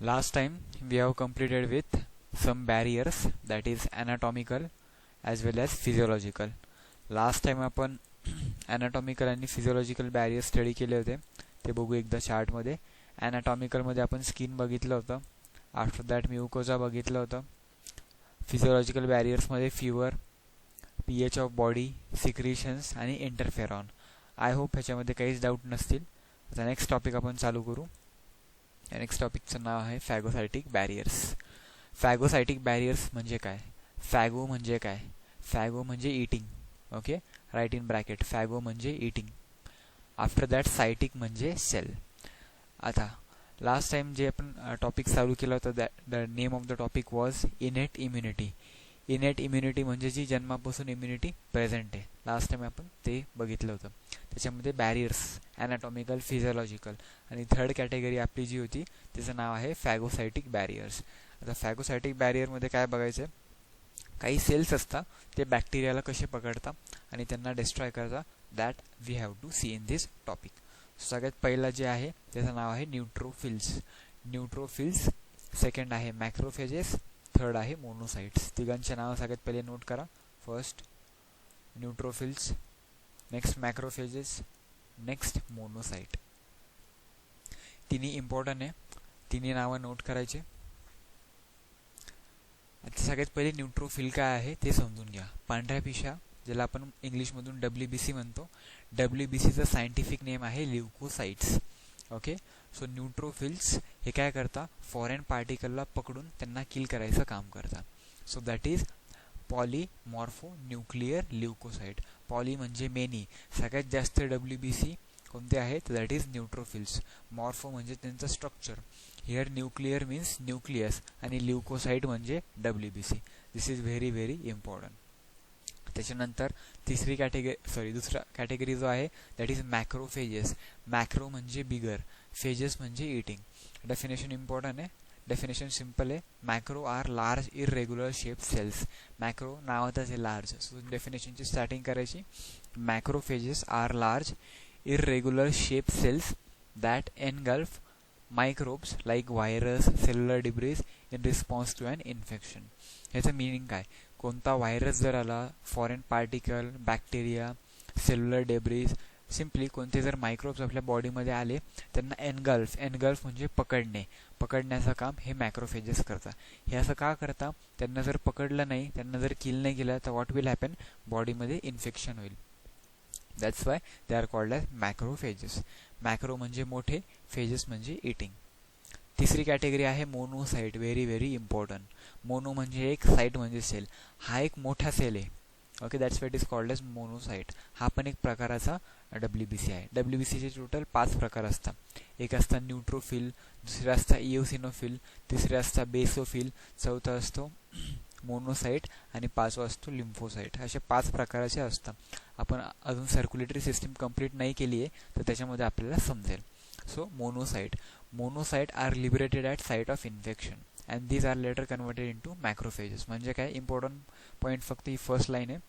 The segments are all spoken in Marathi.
Last time we have completed with some barriers, that is anatomical as well as physiological. Last time आपण ॲनाटॉमिकल आणि फिजिओलॉजिकल बॅरियर स्टडी केले होते, ते बघू एकदा चार्टमध्ये. ॲनाटॉमिकलमध्ये आपण स्किन बघितलं होतं, आफ्टर दॅट म्युकोजा बघितलं होतं. फिजिओलॉजिकल बॅरियर्समध्ये fever, pH of body, secretions आणि इंटरफेरॉन. आय होप ह्याच्यामध्ये काहीच डाऊट नसतील. आता नेक्स्ट टॉपिक आपण चालू करू. नेक्स्ट टॉपिकचं नाव आहे फॅगोसायटिक बॅरियर्स. फॅगोसायटिक बॅरियर्स म्हणजे काय? फॅगो म्हणजे काय? फॅगो म्हणजे eating. Okay, right in bracket. Phago म्हणजे इटिंग. आफ्टर दॅट सायटिक म्हणजे सेल. आता लास्ट टाइम जे आपण टॉपिक चालू केला होता, the name of the topic was इनेट immunity. इनेट immunity म्हणजे जी जन्मापासून इम्युनिटी प्रेझेंट आहे. लास्ट टाइम आपण ते बघितलं होतं. त्याच्यामध्ये बॅरियर्स ॲनाटॉमिकल, फिजिओलॉजिकल आणि थर्ड कॅटेगरी आपली जी होती त्याचं नाव आहे फॅगोसायटिक बॅरियर्स. आता फॅगोसायटिक बॅरियरमध्ये काय बघायचं आहे? काही सेल्स असतात, ते बॅक्टेरियाला कसे पकडतात आणि त्यांना डिस्ट्रॉय करतात, that we have to see in this topic. सगळ्यात पहिलं जे आहे त्याचं नाव आहे न्यूट्रोफिल्स. न्यूट्रोफिल्स. सेकंड आहे मॅक्रोफेजेस. थर्ड आहे मोनोसाइट्स. तिघांचे नाव सगळ्यात पहिले नोट करा. First neutrophils, next macrophages, next monocyte. तिन्ही इम्पॉर्टंट आहे, तिन्ही नावं नोट करायचे. आता सगळ्यात पहिले न्यूट्रोफिल काय आहे ते समजून घ्या. पांढऱ्या पिशा, ज्याला आपण इंग्लिशमधून WBC म्हणतो. WBCचं सायंटिफिक नेम आहे ल्युकोसाइट्स. ओके, सो न्यूट्रोफिल्स हे काय करतात? फॉरेन पार्टिकलला पकडून त्यांना किल करायचं काम करतात. So that is polymorphonuclear leukocyte. Poly म्हणजे मेनी, सगळ्यात जास्त WBC कोणते आहेत? That is neutrophils. मॉर्फो म्हणजे त्यांचं structure. Here nuclear means nucleus आणि ल्युकोसाइट म्हणजे WBC. This is very very important. त्याच्यानंतर दुसरा कॅटेगरी जो आहे दॅट इज मॅक्रोफेजेस. मॅक्रो म्हणजे बिगर, फेजेस म्हणजे इटिंग. डेफिनेशन इम्पॉर्टंट आहे. डेफिनेशन सिम्पल आहे. Macro are large irregular shape cells. Macro नावातच आहे लार्ज. सो डेफिनेशनची स्टार्टिंग करायची. Macrophages are large irregular shape cells that engulf microbes like virus, cellular debris in response to an infection. ह्याचं मीनिंग काय? कोणता व्हायरस जर आला, foreign particle, bacteria, cellular debris, simply कोणते जर मायक्रोब्स आपल्या बॉडीमध्ये आले, त्यांना एनगल्फ म्हणजे पकडण्याचं काम हे मॅक्रोफेजेस करतात. हे असं का करतात? त्यांना जर पकडलं नाही, त्यांना जर किल नाही केलं तर व्हॉट विल हॅपन? बॉडीमध्ये इन्फेक्शन होईल. That's why they are called as macrophages. Macro म्हणजे मोठे, फेजेस म्हणजे इटिंग. तिसरी कॅटेगरी आहे monocyte. Very very important. Mono म्हणजे एक, साइट म्हणजे सेल. हा एक मोठा सेल आहे. Okay, that's why it is called as monocyte. हा पण एक प्रकाराचा WBC आहे. WBCचे टोटल 5 प्रकार असतात. एक असता न्यूट्रोफिल, दुसरा असता इओसिनोफिल, तिसरा असता बेसोफिल, चौथा असतो मोनोसाइट आणि पाचवा असतो लिम्फोसाइट. असे 5 प्रकाराचे असतात. आपण अजून सर्क्युलेटरी सिस्टीम कंप्लीट नाही केली आहे, तर त्याच्यामध्ये आपल्याला समजेल. So monocyte are liberated at site of infection and these are later converted into macrophages. म्हणजे काय? इम्पॉर्टंट पॉईंट फक्त ही फर्स्ट लाईन आहे.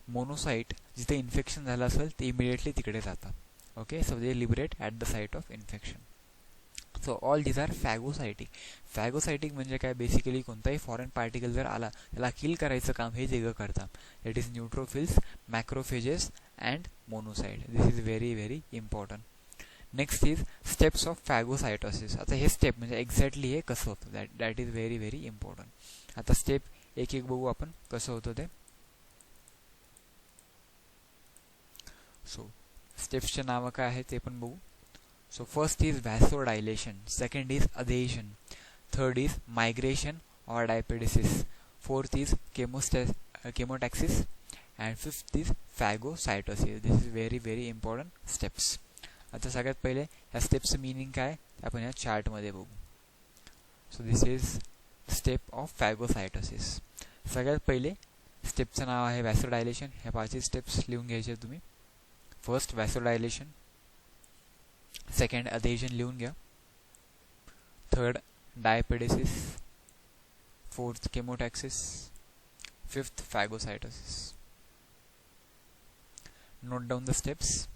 मोनोसाइट जिथे इन्फेक्शन झालं असेल ते इमिडिएटली तिकडे जातात. Okay, so they liberate at the site of infection. So all these are phagocytic. Phagocytic म्हणजे काय? बेसिकली कोणताही फॉरेन पार्टिकल जर आला त्याला किल करायचं काम हे तिघं करतात. That is neutrophils, macrophages and monocyte. This is very very important. Next is steps of phagocytosis. आता हे स्टेप म्हणजे एक्झॅक्टली हे कसं होतं, that is very very important. आता स्टेप एक एक बघू आपण कसं होतं ते. सो स्टेप्सचे नावं काय आहे ते पण बघू. So first is vasodilation, second is adhesion, third is migration or diapedesis, fourth is chemotaxis and fifth is phagocytosis. This is very very important steps. आता सगळ्यात पहिले ह्या स्टेप्सचं मीनिंग काय आपण या चार्टमध्ये बघू. So this is step of phagocytosis. सगळ्यात पहिले स्टेपचं नाव आहे वॅसोडायलेशन. ह्या 5 स्टेप्स लिहून घ्यायचे तुम्ही. फर्स्ट वॅसोडायलेशन, सेकंड अधेशन लिहून घ्या, third diapedesis, fourth chemotaxis, fifth phagocytosis. Note down the steps.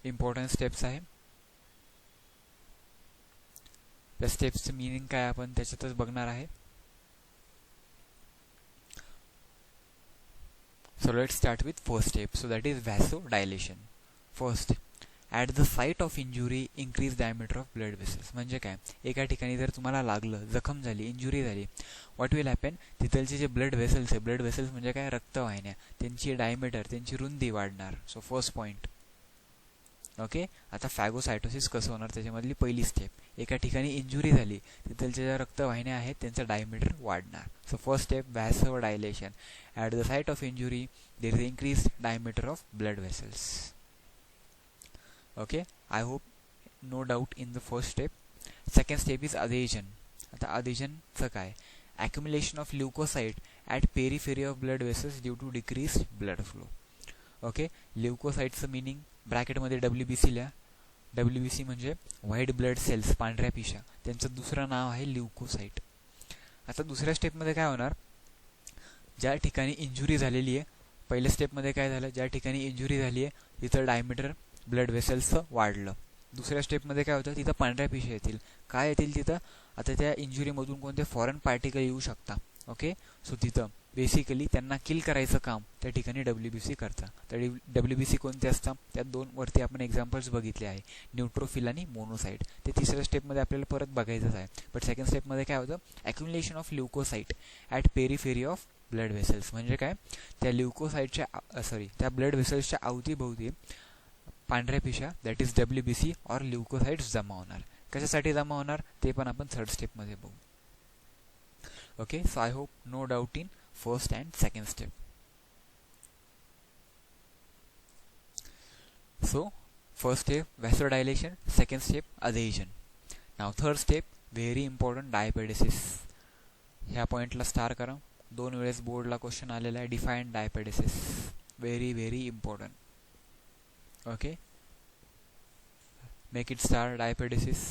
Important steps आहे. त्या स्टेप्सचं मिनिंग काय आपण त्याच्यातच बघणार आहे. So let's start with first step. So that is vasodilation. First, at the site of injury, increase diameter of blood vessels. म्हणजे काय, एका ठिकाणी जर तुम्हाला लागलं, जखम झाली, इंजुरी झाली, व्हॉट विल हॅपन, तिथलचे जे ब्लड वेसल्स आहे, ब्लड वेसल्स म्हणजे काय, रक्तवाहिन्या, त्यांची डायमीटर, त्यांची रुंदी वाढणार. So first point. ओके, आता फॅगोसायटोसिस कसं होणार, त्याच्यामधली पहिली स्टेप, एका ठिकाणी इंजुरी झाली, तिथलच्या ज्या रक्तवाहिन्या आहेत त्यांचं डायमीटर वाढणार. So first step, vasodilation. At the site of injury there is increase diameter of blood vessels. Okay, I hope no doubt in the first step. Second step is adhesion. आता अधेजनचं काय, accumulation of leukocyte at periphery of blood vessels due to decrease blood flow. Okay, ल्युकोसाइटचं मिनिंग ब्रॅकेटमध्ये WBC लिहा. WBC म्हणजे व्हाईट ब्लड सेल्स, पांढऱ्या पिशा, त्यांचं दुसरं नाव आहे ल्युकोसाइट. आता दुसऱ्या स्टेपमध्ये काय होणार, ज्या ठिकाणी इंजुरी झालेली आहे, पहिल्या स्टेपमध्ये काय झालं, ज्या ठिकाणी इंजुरी झाली आहे तिथं डायमीटर ब्लड वेसल्सचं वाढलं. दुसऱ्या स्टेपमध्ये काय होतं, तिथं पांढऱ्या पिशा येतील. काय येतील तिथं, आता त्या इंजुरीमधून कोणते फॉरेन पार्टिकल येऊ शकता. ओके, सो तिथं बेसिकली त्यांना किल करायचं काम त्या ठिकाणी WBC करतं. तर WBC कोणते असतात, त्यात दोन वरती आपण एक्झाम्पल्स बघितले आहे, न्यूट्रोफिल आणि मोनोसाइट. ते तिसऱ्या स्टेपमध्ये आपल्याला परत बघायचंच आहे. बट सेकंड स्टेपमध्ये काय होतं, accumulation of leukocyte at periphery of blood vessels. म्हणजे काय, त्या ल्युकोसाइटच्या त्या ब्लड वेसल्सच्या अवतीभोवती पांढऱ्या पिशा, दॅट इज WBC और ल्युकोसाइट्स जमा होणार. कशासाठी जमा होणार ते पण आपण थर्ड स्टेपमध्ये बघू. Okay, so I hope no doubt in first and second step. So first step vasodilation, second step adhesion. Now third step very important, diapedesis. ह्या पॉइंटला स्टार करा, दोन वेळेस बोर्डला क्वेश्चन आलेला आहे. Define diapedesis, very very important. Okay, make it star. Diapedesis.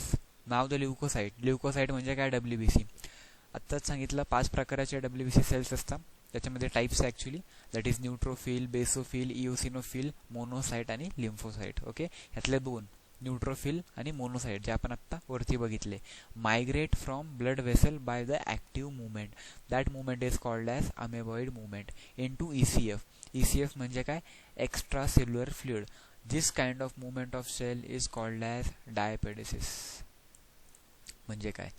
Now the leukocyte. Leukocyte म्हणजे काय, WBC. आत्ताच सांगितलं 5 प्रकारचे WBC सेल्स असतात, त्याच्यामध्ये टाईप्स आहे actually, that is neutrophil, basophil, eosinophil, monocyte आणि लिम्फोसाइट. ओके, ह्यातले दोन, न्यूट्रोफिल आणि मोनोसाइट, जे आपण आत्ता वरती बघितले, migrate from blood vessel by the active movement. That movement is called as amoeboid movement into ECF. ECF म्हणजे काय, extra cellular fluid. This kind of movement of cell is called as diapedesis. म्हणजे काय,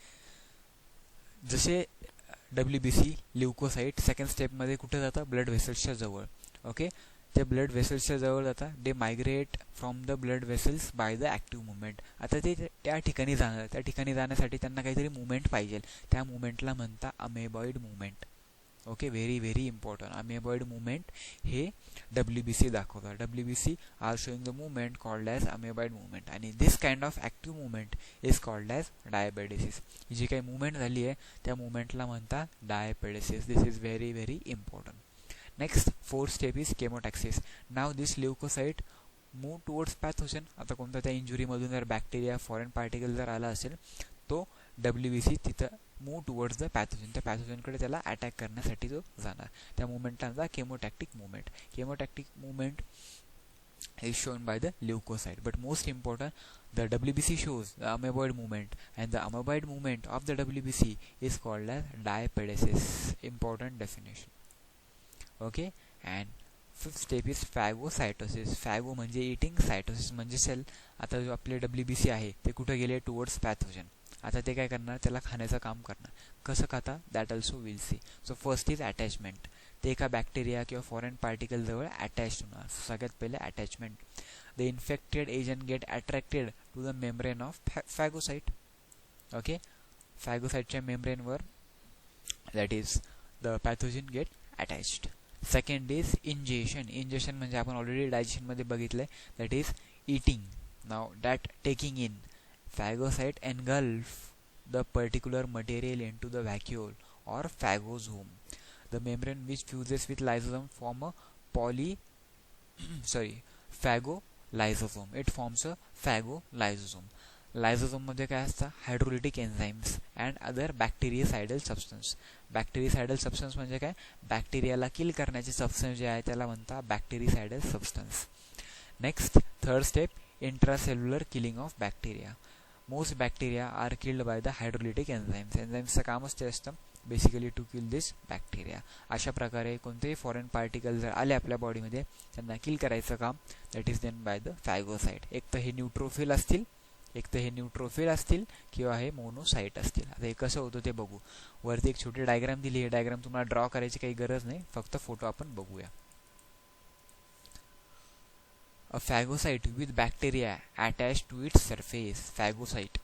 जसे WBC ल्युकोसाइट सेकंड स्टेपमध्ये कुठे जातात, ब्लड वेसल्सच्या जवळ. ओके, ते ब्लड वेसल्सच्या जवळ जातात, they migrate from the blood vessels by the active movement. आता ते त्या ठिकाणी जाणार, त्या ठिकाणी जाण्यासाठी त्यांना काहीतरी मुवमेंट पाहिजे, त्या मुवमेंटला म्हणता amoeboid movement. Okay, very very important. Amoeboid movement हे WBC दाखवतात. WBC are showing the movement called as amoeboid movement, आणि this kind of active movement is called as diapedesis. ही जी काही मुवमेंट झाली आहे त्या मुवमेंटला म्हणता diapedesis. This is very very important. Next fourth step is chemotaxis. Now this leukocyte move towards pathogen. आता कोणत्या त्या इंजुरीमधून जर बॅक्टेरिया, फॉरेन पार्टिकल जर आला असेल, तो WBC तिथं मूव्ह टुवर्ड्स द पॅथोजन, त्या पॅथोजनकडे त्याला अटॅक करण्यासाठी जो जाणार, त्या मुवमेंटला chemotactic movement. Chemotactic movement is shown by the leukocyte, but most important, the WBC shows the amoeboid movement, and the amoeboid movement of the WBC is called as diapedesis. Important definition. Okay, and fifth step is phagocytosis. phago म्हणजे eating, cytosis म्हणजे सेल. आता जो आपले WBC आहे ते कुठे गेले, टुवर्ड्स पॅथोजन. आता ते काय करणार, त्याला खाण्याचं काम करणार. कसं खाता, that also will see. So first is attachment. ते एका बॅक्टेरिया किंवा फॉरेन पार्टिकल जवळ अटॅच होणार. सगळ्यात पहिले attachment. The infected agent get attracted to the membrane of phagocyte. Okay, फॅगोसाइटच्या मेम्ब्रेनवर that is the pathogen get attached. Second is ingestion. Ingestion म्हणजे आपण ऑलरेडी डायजेशनमध्ये बघितलंय, that is eating. Now that taking in. Phagocyte engulf the particular material into the vacuole or phagosome. The membrane which fuses with lysosome form a phagolysosome. It forms a phagolysosome. Lysosome मध्ये काय असतं, hydrolytic enzymes and other bactericidal substance. Bactericidal substance म्हणजे काय, बॅक्टेरियाला किल करण्याचे सबस्टन्स जे आहे त्याला म्हणतात bactericidal substance. Next third step, intracellular killing of bacteria. Most bacteria are killed by the hydrolytic enzymes. एन्झाईम्सचं कामच ते असतं basically to kill this bacteria. अशा प्रकारे कोणतेही फॉरेन पार्टिकल जर आले आपल्या बॉडीमध्ये त्यांना किल करायचं काम that is done by the phagocyte. एक तर हे न्यूट्रोफिल असतील किंवा हे मोनोसाइट असतील. आता हे कसं होतं ते बघू. वरती एक छोटी डायग्राम दिली. हे डायग्राम तुम्हाला ड्रॉ करायची काही गरज नाही, फक्त फोटो आपण बघूया. A phagocyte with bacteria attached to its surface. Phagocyte.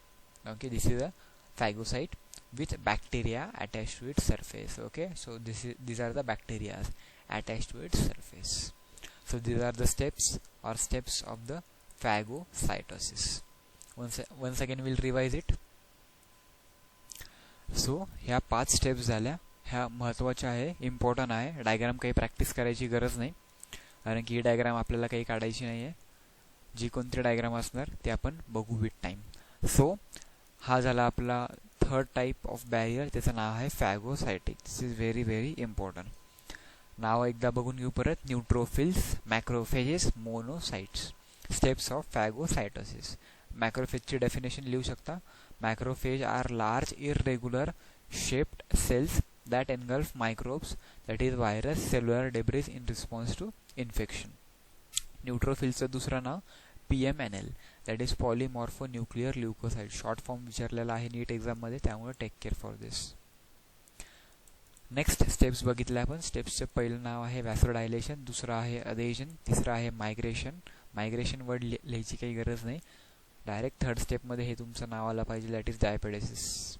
Okay, this is a phagocyte with bacteria attached to its surface. Okay, so these are the bacteria attached to its surface. So these are the steps of the phagocytosis. Once again we'll revise it. So ह्या 5 स्टेप्स झाल्या. ह्या महत्त्वाच्या आहे, इम्पॉर्टंट आहे. डायग्राम काही प्रॅक्टिस करायची गरज नाही, कारण की ही डायग्राम आपल्याला काही काढायची नाही आहे. जी कोणती डायग्राम असणार ते आपण बघू विथ टाईम. सो हा झाला आपला थर्ड टाईप ऑफ बॅरियर, त्याचं नाव आहे phagocytic. This is very very important. नाव एकदा बघून घेऊ परत. Neutrophils, macrophages, monocytes. Steps of phagocytosis. मॅक्रोफेजची डेफिनेशन लिहू शकता. Macrophage are large irregular shaped cells that engulf microbes, that is virus, cellular debris in response to infection. न्यूट्रोफिलचं दुसरं नाव PMNL, that is polymorphonuclear leukocyte. Short form विचारलेला आहे नीट एक्झाममध्ये, त्यामुळे take care for this. Next steps बघितले आपण. स्टेप्सचं पहिलं नाव आहे वॅसोडायलेशन, दुसरं आहे अधेजन, तिसरं आहे मायग्रेशन. मायग्रेशन वर्ड लिहायची काही गरज नाही, डायरेक्ट थर्ड स्टेपमध्ये हे तुमचं नाव आलं पाहिजे, that is diapedesis.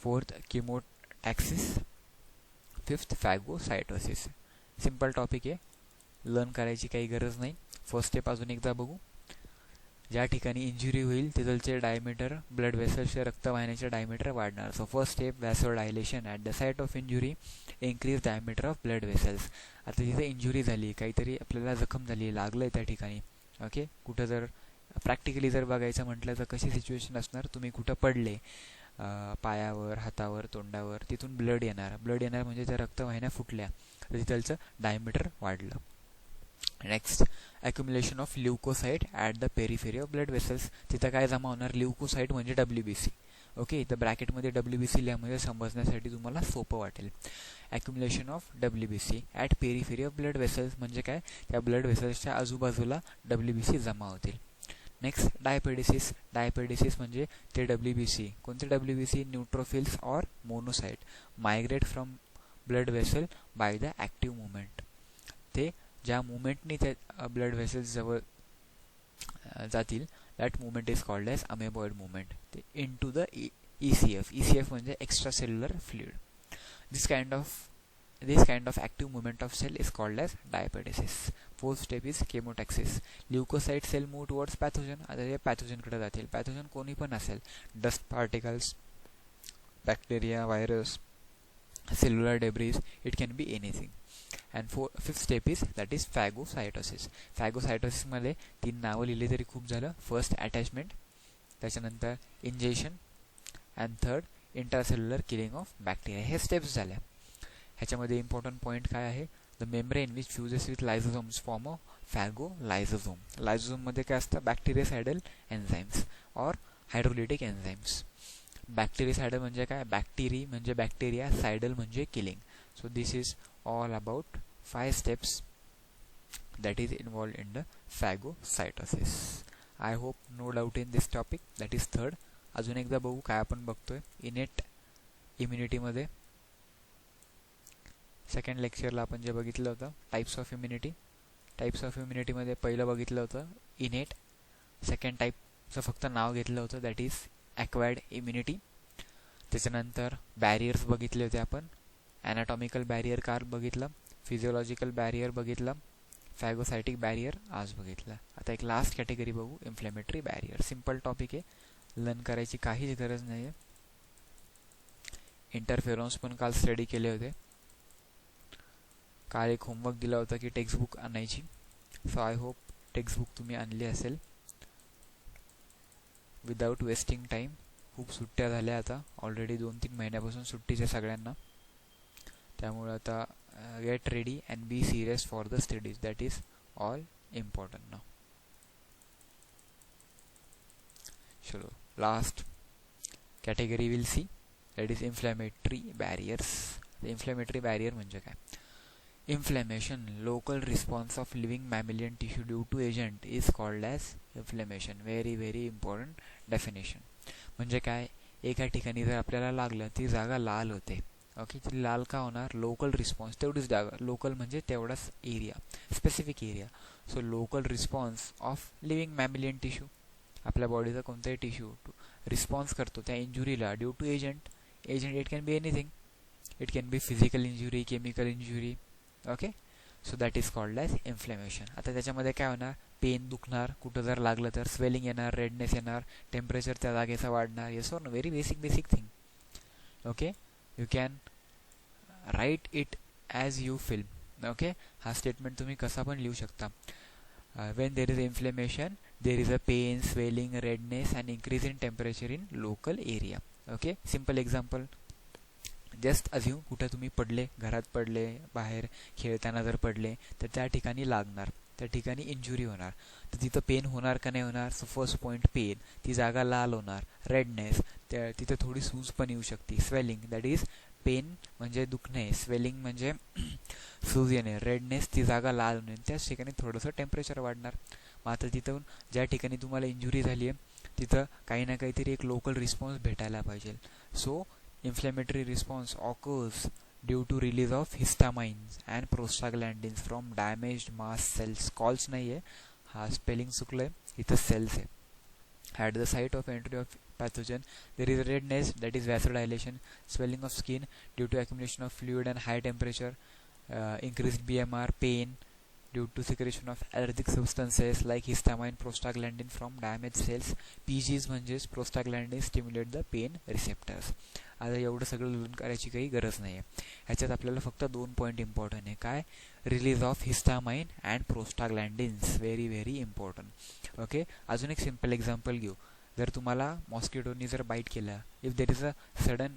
Fourth chemotaxis. Fifth phagocytosis. Simple topic आहे, लर्न करायची काही गरज नाही. फर्स्ट स्टेप अजून एकदा बघू. ज्या ठिकाणी इंजुरी होईल तिथलचे डायमीटर, ब्लड वेसल्सचे रक्त वाहिन्याचे डायमीटर वाढणार. So first step vasodilation. At the site of injury increase diameter of blood vessels. आता तिथे इंजुरी झाली, काहीतरी आपल्याला जखम झाली, लागलं आहे त्या ठिकाणी. ओके, कुठं जर प्रॅक्टिकली जर बघायचं म्हटलं तर कशी सिच्युएशन असणार, तुम्ही कुठं पडले, पायावर, हातावर, तोंडावर, तिथून ब्लड येणार म्हणजे त्या रक्तवाहिन्या फुटल्या, तर तिथलचं डायमीटर वाढलं. Next accumulation of leukocyte at the periphery of blood vessels. तिथं काय जमा होणार, ल्युकोसाइट म्हणजे WBC. ओके, इथं ब्रॅकेटमध्ये WBC लिहामध्ये समजण्यासाठी तुम्हाला सोपं वाटेल. Accumulation of WBC at periphery of blood vessels म्हणजे काय, त्या ब्लड वेसल्सच्या आजूबाजूला WBC जमा होतील. Next diapedesis. डायपेडेसिस म्हणजे ते WBC, कोणते WBC, neutrophils or monocyte migrate from blood vessel by the active movement. ते ज्या मुवमेंटनी त्या ब्लड वेसल्स जवळ जातील, that movement is called as amoeboid movement. ते इन टू द ECF म्हणजे extra cellular fluid. This kind of active movement of cell is called as diapedesis. Fourth step is chemotaxis. Leukocyte cell move towards pathogen. आता हे pathogen कडे जातील. pathogen कोणी पण असेल, dust particles, bacteria, virus, cellular debris, it can be anything. And fifth step is that is phagocytosis. Phagocytosis मध्ये 3 नावं लिहिली तरी खूप झालं. फर्स्ट अटॅचमेंट, त्याच्यानंतर injection, and third intercellular killing of bacteria. हे स्टेप्स झाल्या. ह्याच्यामध्ये इम्पॉर्टंट पॉईंट काय आहे, the membrane which fuses with lysosomes form a phagolysosome. लायझोझोममध्ये काय असतं, bactericidal enzymes or hydrolytic enzymes. Bactericidal म्हणजे काय, बॅक्टेरी म्हणजे बॅक्टेरिया, सायडल म्हणजे killing. So this is all about 5 steps that is involved in the phagocytosis. I hope no doubt in this topic. That is third. अजून एकदा बघू काय आपण बघतोय. इनेट इम्युनिटी मध्ये सेकंड लेक्चरला आपण जे बघितलं होतं टाइप्स ऑफ इम्युनिटी मध्ये पहिलं बघितलं होतं इनेट. सेकंड टाईपचं फक्त नाव घेतलं होतं, दॅट इज ॲक्वायर्ड इम्युनिटी. त्याच्यानंतर बॅरियर्स बघितले होते आपण. ॲनाटॉमिकल बॅरियर कार बघितलं, फिजिओलॉजिकल बॅरियर बघितलं, फॅगोसायटिक बॅरियर आज बघितलं. आता एक लास्ट कॅटेगरी बघू, इन्फ्लेमेटरी बॅरियर. सिम्पल टॉपिक आहे, लर्न करायची काहीच गरज नाही आहे. इंटरफेरॉन्स पण काल स्टडी केले होते. काल एक होमवर्क दिला होता की टेक्स्टबुक आणायची. सो आय होप टेक्स्टबुक तुम्ही आणली असेल विदाउट वेस्टिंग टाईम. खूप सुट्ट्या झाल्या आता, ऑलरेडी 2-3 महिन्यापासून सुट्टीच्या सगळ्यांना. त्यामुळे आता get ready and be serious for the studies. That is all important now. चलो. last category we'll see, that is inflammatory barriers. The inflammatory barrier म्हणजे काय? Inflammation, local response of living mammalian tissue due to agent is called as inflammation. Very very important definition. म्हणजे काय? एका ठिकाणी जर आपल्याला लागलं ती जागा लाल होते. ओके, ती लाल का होणार? लोकल रिस्पॉन्स, तेवढीच जागा. लोकल म्हणजे तेवढाच area, specific area. So local response of living mammalian tissue, आपल्या बॉडीचा कोणताही टिश्यू रिस्पॉन्स करतो त्या इंजुरीला due to agent. Agent it can be anything, it can be physical injury, chemical injury. Okay, so that is called as inflammation. आता त्याच्यामध्ये काय होणार? पेन, दुखणार, कुठं जर लागलं तर स्वेलिंग येणार, रेडनेस येणार, टेम्परेचर त्या जागेचा वाढणार. Yes or no? Very basic thing. Okay, you can write it as you feel. Okay, हा स्टेटमेंट तुम्ही कसा पण लिहू शकता. when there is inflammation there is a pain, swelling, redness and increase in temperature in local area. Okay, simple example, just assume कुठे तुम्ही पडले, घरात पडले, बाहेर खेळताना जर पडले तर त्या ठिकाणी लागणार, त्या ठिकाणी इंजुरी होणार. तर तिथं पेन होणार का नाही होणार? सो फर्स्ट पॉईंट पेन, ती जागा लाल होणार. रेडनेस, त्या तिथं थोडी सूज पण येऊ शकते. स्वेलिंग, दॅट इज पेन म्हणजे दुखणे, स्वेलिंग म्हणजे सूज येणे, रेडनेस ती जागा लाल होणे, त्याच ठिकाणी थोडंसं टेम्परेचर वाढणार. मग आता तिथून ज्या ठिकाणी तुम्हाला इंजुरी झाली आहे तिथं काही ना काहीतरी एक लोकल रिस्पॉन्स भेटायला पाहिजे. So inflammatory response occurs due to release of histamines and prostaglandins from damaged mast cells. Calls नाही आहे, हा स्पेलिंग चुकलं आहे, इथं सेल्स आहे. At the site of entry of pathogen there is redness, that is vasodilation, swelling of skin due to accumulation of fluid and high temperature, increased BMR, pain due to secretion of allergic substances like histamine, prostaglandin from damaged cells. PGs म्हणजेच prostaglandin stimulate the pain receptors. आता एवढं सगळं लिहून करायची काही गरज नाही आहे. ह्याच्यात आपल्याला फक्त 2 पॉईंट इम्पॉर्टंट आहे. काय? Release of histamine and prostaglandins, very very important. Okay, अजून एक सिम्पल एक्झाम्पल घेऊ. जर तुम्हाला मॉस्किटोनी जर बाईट केला, if there is a sudden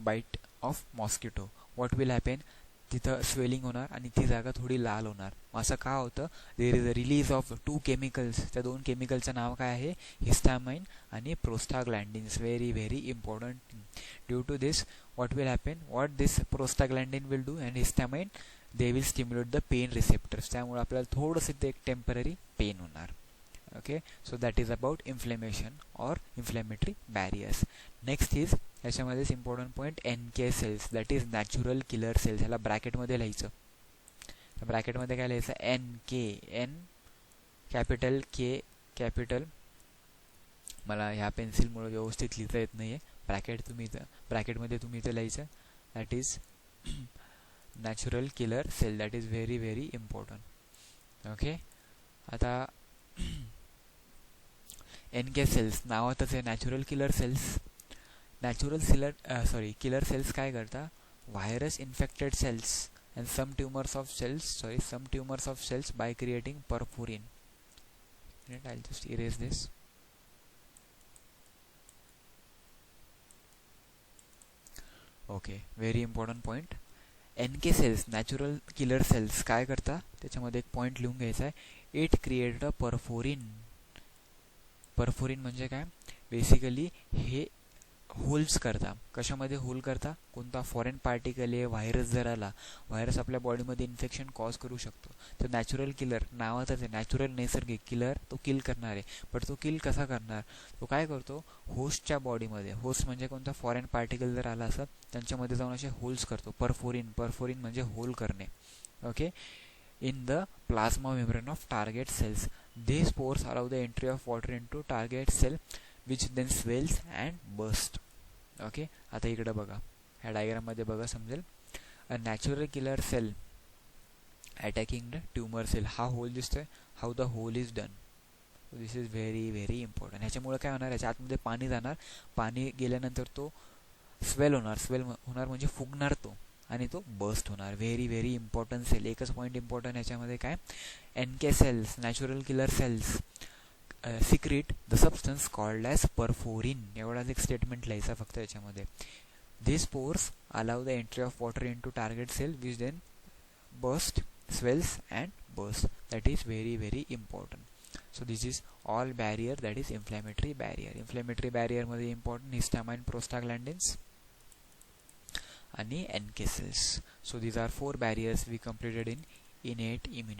bite of mosquito, what will happen? तिथं स्वेलिंग होणार आणि ती जागा थोडी लाल होणार. असं का होतं? There is a release of 2 chemicals. त्या 2 केमिकलचं नाव काय आहे? हिस्टामाइन आणि prostaglandins. Very very important. Due to this what will happen? What this prostaglandin will do and histamine, they will stimulate the pain receptors. त्यामुळे आपल्याला थोडंसं ते एक टेम्पररी पेन होणार. Okay, so that is about inflammation or inflammatory barriers. Next is, याच्यामध्येच important point, NK cells, that is natural killer cells. ह्याला ब्रॅकेटमध्ये लिहायचं. ब्रॅकेटमध्ये काय लिहायचं? NK, N capital, K capital. मला ह्या पेन्सिलमुळे व्यवस्थित लिहिता येत नाही आहे. ब्रॅकेटमध्ये तुम्ही इथं लिहायचं, that is natural killer cell. That is very very important. Okay, आता NK सेल्स नावातच आहे, natural killer cells. Killer cells काय करता? Virus infected cells and some tumors of cells by creating perforin. I'll just erase this. Okay, very important point. NK cells, natural killer cells, काय करता? त्याच्यामध्ये एक पॉइंट लिहून घ्यायचा आहे. It create a perforin. Perforin म्हणजे काय? बेसिकली हे होल्स करता. कशामध्ये होल करता? कोणता फॉरेन पार्टिकल आहे, व्हायरस जर आला, व्हायरस आपल्या बॉडीमध्ये इन्फेक्शन कॉज करू शकतो. तर नॅचरल किलर नावातच आहे, नॅचरल नैसर्गिक किलर, तो किल करणार आहे. बट तो किल कसा करणार? तो काय करतो? होस्टच्या बॉडीमध्ये, होस्ट म्हणजे कोणता फॉरेन पार्टिकल जर आला असं त्यांच्यामध्ये जाऊन असे होल्स करतो. परफोरिन म्हणजे होल करणे. Okay, in the plasma membrane of target cells. These pores allow the entry of water into target cell which then swells and bursts. Okay, आता इकडे बघा, ह्या डायग्राममध्ये बघा समजेल. A natural killer cell attacking the tumour cell. हा होल दिसतोय, how the hole is done. This is very very important. ह्याच्यामुळे काय होणार? ह्याच्या आतमध्ये पाणी जाणार, पाणी गेल्यानंतर तो स्वेल होणार म्हणजे फुगणार तो, आणि तो बस्ट होणार. Very very important cell. एकच पॉईंट इम्पॉर्टंट याच्यामध्ये काय? NK cells, natural killer cells, secrete the substance called as perforin. एवढाच एक स्टेटमेंट लिहायचा फक्त याच्यामध्ये. These pores allow the entry of water into target cell which then swells and bursts. That is very very important. So this is all barrier that is inflammatory barrier. Inflammatory बॅरियरमध्ये इम्पॉर्टंट हिस्टामाइन, प्रोस्टाग्लॅन्डिन्स आणि NK cells. So these are 4 barriers we completed in innate immunity.